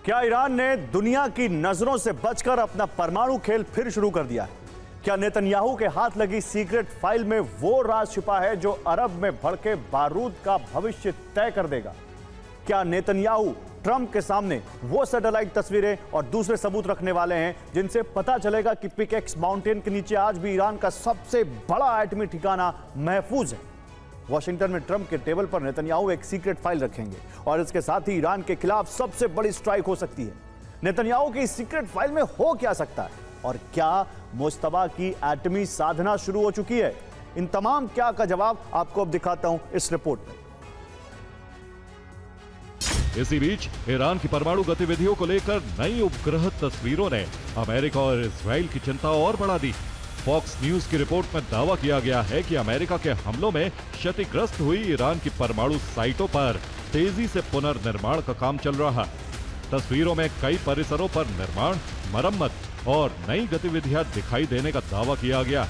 क्या ईरान ने दुनिया की नजरों से बचकर अपना परमाणु खेल फिर शुरू कर दिया है? क्या नेतन्याहू के हाथ लगी सीक्रेट फाइल में वो राज छिपा है जो अरब में भड़के बारूद का भविष्य तय कर देगा? क्या नेतन्याहू ट्रंप के सामने वो सैटेलाइट तस्वीरें और दूसरे सबूत रखने वाले हैं जिनसे पता चलेगा कि पिकेक्स माउंटेन के नीचे आज भी ईरान का सबसे बड़ा एटमी ठिकाना महफूज है? वॉशिंगटन में ट्रंप के टेबल पर नेतन्याहू एक सीक्रेट फाइल रखेंगे और इसके साथ ही ईरान के खिलाफ सबसे बड़ी स्ट्राइक हो सकती है। नेतन्याहू की इस सीक्रेट फाइल में हो क्या सकता है और क्या मुश्तबा की एटमी साधना शुरू हो चुकी है? इन तमाम क्या का जवाब आपको अब दिखाता हूं इस रिपोर्ट में। इसी बीच ईरान की परमाणु गतिविधियों को लेकर नई उपग्रह तस्वीरों ने अमेरिका और इजराइल की चिंता और बढ़ा दी। फॉक्स न्यूज की रिपोर्ट में दावा किया गया है कि अमेरिका के हमलों में क्षतिग्रस्त हुई ईरान की परमाणु साइटों पर तेजी से पुनर्निर्माण का काम चल रहा है। तस्वीरों में कई परिसरों पर निर्माण, मरम्मत और नई गतिविधियां दिखाई देने का दावा किया गया।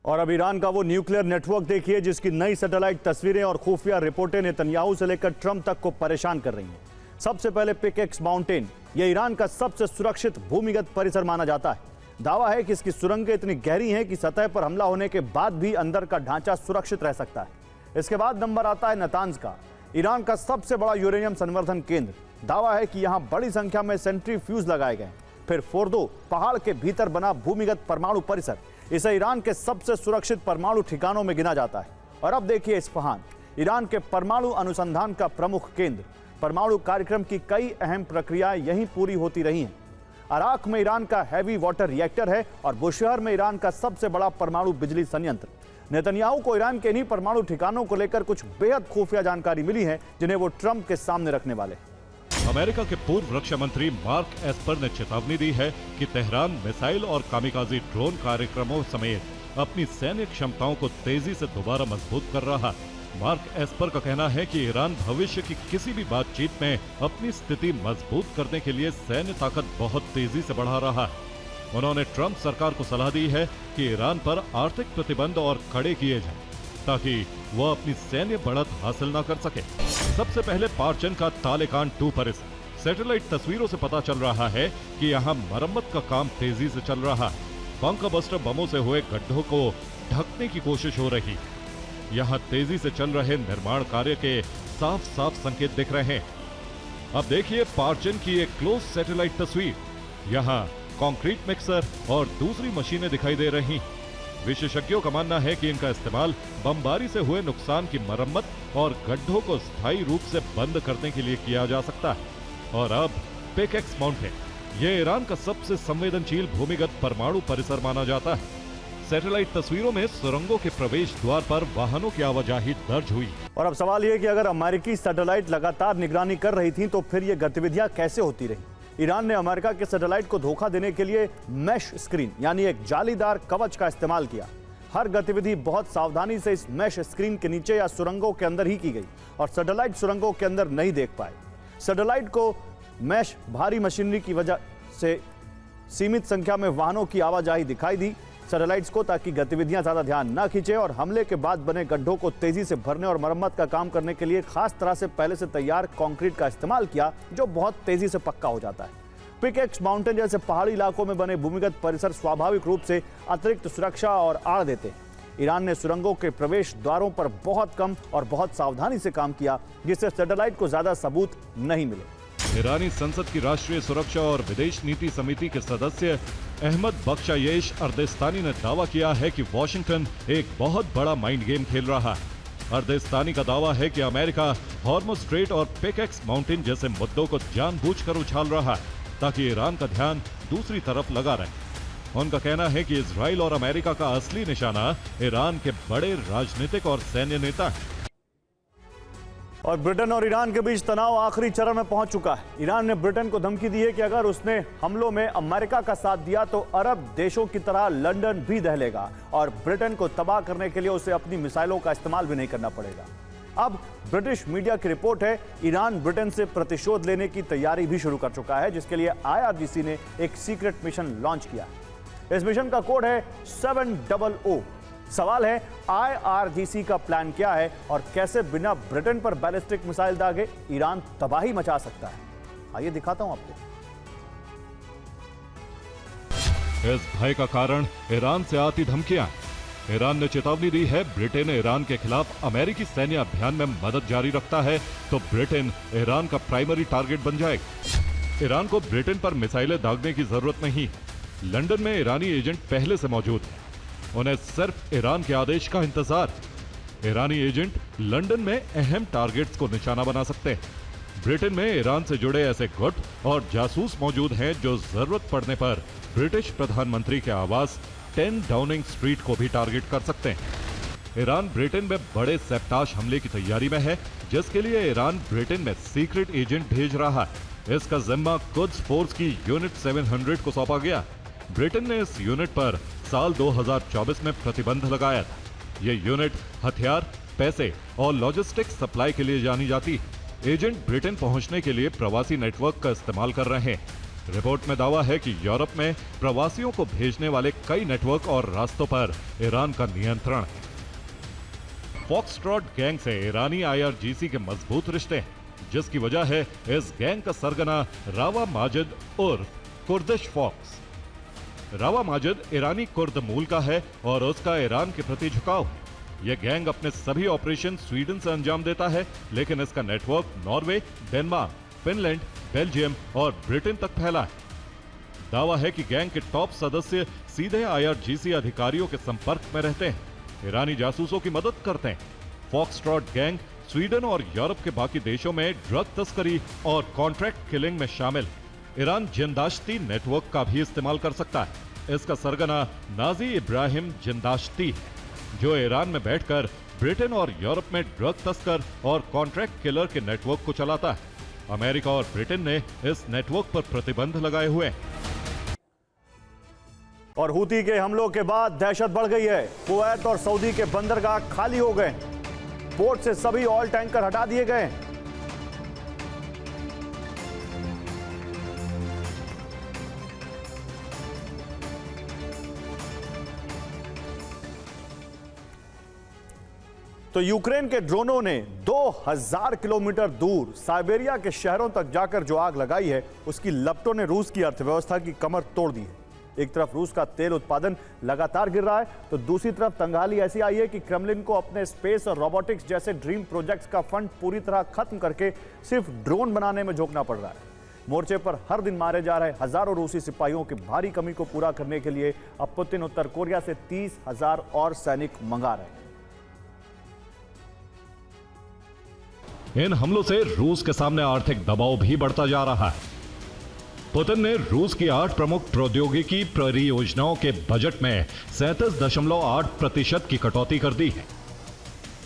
और अब ईरान का वो न्यूक्लियर नेटवर्क देखिए जिसकी नई सैटेलाइट तस्वीरें और खुफिया रिपोर्टें नेतन्याहू से लेकर ट्रंप तक को परेशान कर रही हैं। सबसे पहले पिकेक्स माउंटेन, यह ईरान का सबसे सुरक्षित भूमिगत परिसर माना जाता है। दावा है कि इसकी सुरंगें इतनी गहरी हैं कि सतह पर हमला होने के बाद भी अंदर का ढांचा सुरक्षित रह सकता है। इसके बाद नंबर आता है नातांज का, ईरान का सबसे बड़ा यूरेनियम संवर्धन केंद्र। दावा है कि यहां बड़ी संख्या में सेंट्रीफ्यूज लगाए गए। फिर फोर्दो, पहाड़ के भीतर बना भूमिगत परमाणु परिसर, इसे ईरान के सबसे सुरक्षित परमाणु ठिकानों में गिना जाता है। और अब देखिए इस्फहान, ईरान के परमाणु अनुसंधान का प्रमुख केंद्र। परमाणु कार्यक्रम की कई अहम प्रक्रियाएं यहीं पूरी होती रही हैं। अराक में ईरान का हैवी वाटर रिएक्टर है और बुशहर में ईरान का सबसे बड़ा परमाणु बिजली संयंत्र। नेतन्याहू को ईरान के इन्हीं परमाणु ठिकानों को लेकर कुछ बेहद खुफिया जानकारी मिली है जिन्हें वो ट्रंप के सामने रखने वाले। अमेरिका के पूर्व रक्षा मंत्री मार्क एस्पर ने चेतावनी दी है कि तेहरान मिसाइल और कामिकाजी ड्रोन कार्यक्रमों समेत अपनी सैन्य क्षमताओं को तेजी से दोबारा मजबूत कर रहा है। मार्क एस्पर का कहना है कि ईरान भविष्य की किसी भी बातचीत में अपनी स्थिति मजबूत करने के लिए सैन्य ताकत बहुत तेजी से बढ़ा रहा है। उन्होंने ट्रंप सरकार को सलाह दी है कि ईरान पर आर्थिक प्रतिबंध और कड़े किए जाएं ताकि वह अपनी सैन्य बढ़त हासिल न कर सके। सबसे पहले पार्चन का तालेकान 2 परिसर। सैटेलाइट तस्वीरों से पता चल रहा है कि यहाँ मरम्मत का काम तेजी से चल रहा है। बंकर बस्टर बमों से हुए गड्ढों को ढकने की कोशिश हो रही। यहाँ तेजी से चल रहे निर्माण कार्य के साफ साफ संकेत दिख रहे हैं। अब देखिए पार्चन की एक क्लोज सैटेलाइट तस्वीर। यहाँ कंक्रीट मिक्सर और दूसरी मशीनें दिखाई दे रही। विशेषज्ञों का मानना है कि इनका इस्तेमाल बमबारी से हुए नुकसान की मरम्मत और गड्ढों को स्थायी रूप से बंद करने के लिए किया जा सकता है। और अब पिकेक्स माउंटेन, यह ईरान का सबसे संवेदनशील भूमिगत परमाणु परिसर माना जाता है। सैटेलाइट तस्वीरों में सुरंगों के प्रवेश द्वार पर वाहनों की आवाजाही दर्ज हुई। और अब सवाल यह कि अगर अमेरिकी सैटेलाइट लगातार निगरानी कर रही थी तो फिर ये गतिविधियां कैसे होती रही? ईरान ने अमेरिका के सैटेलाइट को धोखा देने के लिए मैश स्क्रीन यानी एक जालीदार कवच का इस्तेमाल किया। हर गतिविधि बहुत सावधानी से इस मैश स्क्रीन के नीचे या सुरंगों के अंदर ही की गई और सैटेलाइट सुरंगों के अंदर नहीं देख पाए। सैटेलाइट को मैश भारी मशीनरी की वजह से सीमित संख्या में वाहनों की आवाजाही दिखाई दी सैटेलाइट्स को, ताकि गतिविधियां ज्यादा ध्यान न खींचे और हमले के बाद बने गड्ढों को तेजी से भरने और मरम्मत का काम करने के लिए खास तरह से पहले से तैयार कंक्रीट का इस्तेमाल किया जो बहुत तेजी से पक्का हो जाता है। पिकेक्स माउंटेन जैसे पहाड़ी इलाकों में बने भूमिगत परिसर स्वाभाविक रूप से अतिरिक्त सुरक्षा और आड़ देते हैं। ईरान ने सुरंगों के प्रवेश द्वारों पर बहुत कम और बहुत सावधानी से काम किया जिससे सैटेलाइट को ज्यादा सबूत नहीं मिले। ईरानी संसद की राष्ट्रीय सुरक्षा और विदेश नीति समिति के सदस्य अहमद बख्शायेश अर्देस्तानी ने दावा किया है कि वॉशिंगटन एक बहुत बड़ा माइंड गेम खेल रहा है। अर्देस्तानी का दावा है कि अमेरिका हॉर्मुज़ स्ट्रेट और पिकेक्स माउंटेन जैसे मुद्दों को जानबूझकर उछाल रहा है ताकि ईरान का ध्यान दूसरी तरफ लगा रहे। उनका कहना है कि इजराइल और अमेरिका का असली निशाना ईरान के बड़े राजनीतिक और सैन्य नेता हैं। और ब्रिटेन और ईरान के बीच तनाव आखिरी चरण में पहुंच चुका है। ईरान ने ब्रिटेन को धमकी दी है कि अगर उसने हमलों में अमेरिका का साथ दिया तो अरब देशों की तरह लंदन भी दहलेगा और ब्रिटेन को तबाह करने के लिए उसे अपनी मिसाइलों का इस्तेमाल भी नहीं करना पड़ेगा। अब ब्रिटिश मीडिया की रिपोर्ट है ईरान ब्रिटेन से प्रतिशोध लेने की तैयारी भी शुरू कर चुका है जिसके लिए IRGC ने एक सीक्रेट मिशन लॉन्च किया। इस मिशन का कोड है 700। सवाल है IRGC का प्लान क्या है और कैसे बिना ब्रिटेन पर बैलिस्टिक मिसाइल दागे ईरान तबाही मचा सकता है? आइए दिखाता हूं आपको। इस भय का कारण ईरान से आती धमकियां। ईरान ने चेतावनी दी है, ब्रिटेन ईरान के खिलाफ अमेरिकी सैन्य अभियान में मदद जारी रखता है तो ब्रिटेन ईरान का प्राइमरी टारगेट बन जाएगा। ईरान को ब्रिटेन पर मिसाइलें दागने की जरूरत नहीं। लंदन में ईरानी एजेंट पहले से मौजूद है, उन्हें सिर्फ ईरान के आदेश का इंतजार है। ईरानी एजेंट लंदन में अहम टारगेट्स को निशाना बना सकते हैं। ब्रिटेन में ईरान से जुड़े ऐसे गुट और जासूस मौजूद हैं जो जरूरत पड़ने पर ब्रिटिश प्रधानमंत्री के आवास 10 डाउनिंग स्ट्रीट को भी टारगेट कर सकते हैं। ईरान ब्रिटेन में बड़े सैबटाश हमले की तैयारी में है, जिसके लिए ईरान ब्रिटेन में सीक्रेट एजेंट भेज रहा है। इसका जिम्मा कुद्स फोर्स की यूनिट 700 को सौंपा गया। ब्रिटेन ने इस यूनिट पर साल 2024 में प्रतिबंध लगाया था। यह यूनिट हथियार, पैसे और लॉजिस्टिक्स सप्लाई के लिए जानी जाती है। एजेंट ब्रिटेन पहुंचने के लिए प्रवासी नेटवर्क का इस्तेमाल कर रहे हैं। रिपोर्ट में दावा है कि यूरोप में प्रवासियों को भेजने वाले कई नेटवर्क और रास्तों पर ईरान का नियंत्रण है। फॉक्सट्रॉट गैंग से ईरानी IRGC के मजबूत रिश्ते हैं, जिसकी वजह है इस गैंग का सरगना रावा माजिद उर्फ कुर्दिश फॉक्स। रावा माजिद ईरानी कुर्द मूल का है और उसका ईरान के प्रति झुकाव है। यह गैंग अपने सभी ऑपरेशन स्वीडन से अंजाम देता है, लेकिन इसका network Norway, Denmark, Finland, Belgium और ब्रिटेन तक फैला है। दावा है कि गैंग के टॉप सदस्य सीधे IRGC अधिकारियों के संपर्क में रहते हैं, ईरानी जासूसों की मदद करते हैं। फॉक्सट्रॉट गैंग स्वीडन और यूरोप के बाकी देशों में ड्रग तस्करी और कॉन्ट्रैक्ट किलिंग में शामिल। ईरान जिंदाश्ती नेटवर्क का भी इस्तेमाल कर सकता है। इसका सरगना नाजी इब्राहिम जिंदाश्ती है, जो ईरान में बैठकर ब्रिटेन और यूरोप में ड्रग तस्कर और कॉन्ट्रैक्ट किलर के नेटवर्क को चलाता है। अमेरिका और ब्रिटेन ने इस नेटवर्क पर प्रतिबंध लगाए हुए हैं। और हूती के हमलों के बाद दहशत बढ़ गई है। कुवैत और सऊदी के बंदरगाह खाली हो गए, पोर्ट से सभी ऑयल टैंकर हटा दिए गए। तो यूक्रेन के ड्रोनों ने 2000 किलोमीटर दूर साइबेरिया के शहरों तक जाकर जो आग लगाई है, उसकी लपटों ने रूस की अर्थव्यवस्था की कमर तोड़ दी है। एक तरफ रूस का तेल उत्पादन लगातार गिर रहा है, तो दूसरी तरफ तंगहाली ऐसी आई है कि क्रेमलिन को अपने स्पेस और रोबोटिक्स जैसे ड्रीम प्रोजेक्ट्स का फंड पूरी तरह खत्म करके सिर्फ ड्रोन बनाने में झोंकना पड़ रहा है। मोर्चे पर हर दिन मारे जा रहे हजारों रूसी सिपाहियों की भारी कमी को पूरा करने के लिए अब पुतिन उत्तर कोरिया से 30,000 और सैनिक मंगा रहे हैं। इन हमलों से रूस के सामने आर्थिक दबाव भी बढ़ता जा रहा है। पुतिन ने रूस की 8 प्रमुख प्रौद्योगिकी परियोजनाओं के बजट में 37.8% की कटौती कर दी है।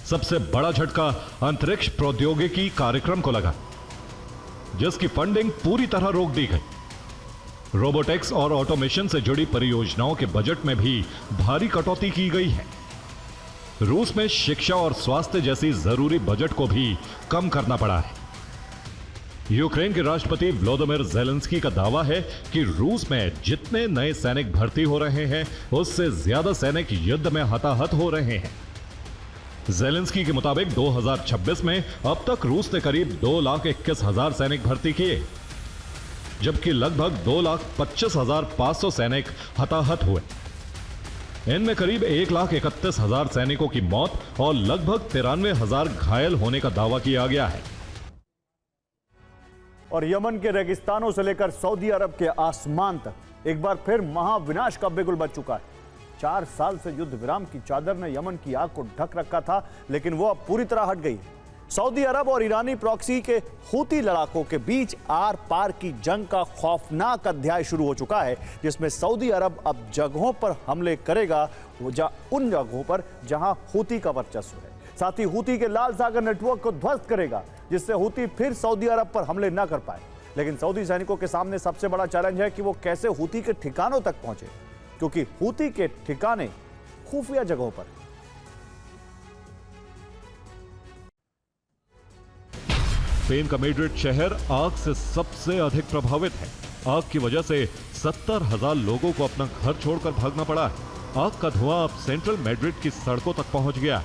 सबसे बड़ा झटका अंतरिक्ष प्रौद्योगिकी कार्यक्रम को लगा, जिसकी फंडिंग पूरी तरह रोक दी गई। रोबोटिक्स और ऑटोमेशन से जुड़ी परियोजनाओं के बजट में भी भारी कटौती की गई है। रूस में शिक्षा और स्वास्थ्य जैसी जरूरी बजट को भी कम करना पड़ा है। यूक्रेन के राष्ट्रपति व्लादिमीर ज़ेलेंस्की का दावा है कि रूस में जितने नए सैनिक भर्ती हो रहे हैं, उससे ज्यादा सैनिक युद्ध में हताहत हो रहे हैं। ज़ेलेंस्की के मुताबिक 2026 में अब तक रूस ने करीब 2,21,000 सैनिक भर्ती किए, जबकि लगभग 2,25,500 सैनिक हताहत हुए। इनमें करीब 1,31,000 सैनिकों की मौत और लगभग 93,000 घायल होने का दावा किया गया है। और यमन के रेगिस्तानों से लेकर सऊदी अरब के आसमान तक एक बार फिर महाविनाश का बिगुल बच चुका है। 4 साल से युद्ध विराम की चादर ने यमन की आग को ढक रखा था, लेकिन वो अब पूरी तरह हट गई है। सऊदी अरब और ईरानी प्रॉक्सी के हूती लड़ाकों के बीच आर पार की जंग का खौफनाक अध्याय शुरू हो चुका है, जिसमें सऊदी अरब अब जगहों पर हमले करेगा, उन जगहों पर जहां हूती का वर्चस्व है। साथ ही हूती के लाल सागर नेटवर्क को ध्वस्त करेगा, जिससे हूती फिर सऊदी अरब पर हमले न कर पाए। लेकिन सऊदी सैनिकों के सामने सबसे बड़ा चैलेंज है कि वो कैसे हूती के ठिकानों तक पहुंचे, क्योंकि हूती के ठिकाने खुफिया जगहों पर। स्पेन का मैड्रिड शहर आग से सबसे अधिक प्रभावित है। आग की वजह से 70,000 लोगों को अपना घर छोड़कर भागना पड़ा है। आग का धुआं अब सेंट्रल मैड्रिड की सड़कों तक पहुंच गया है।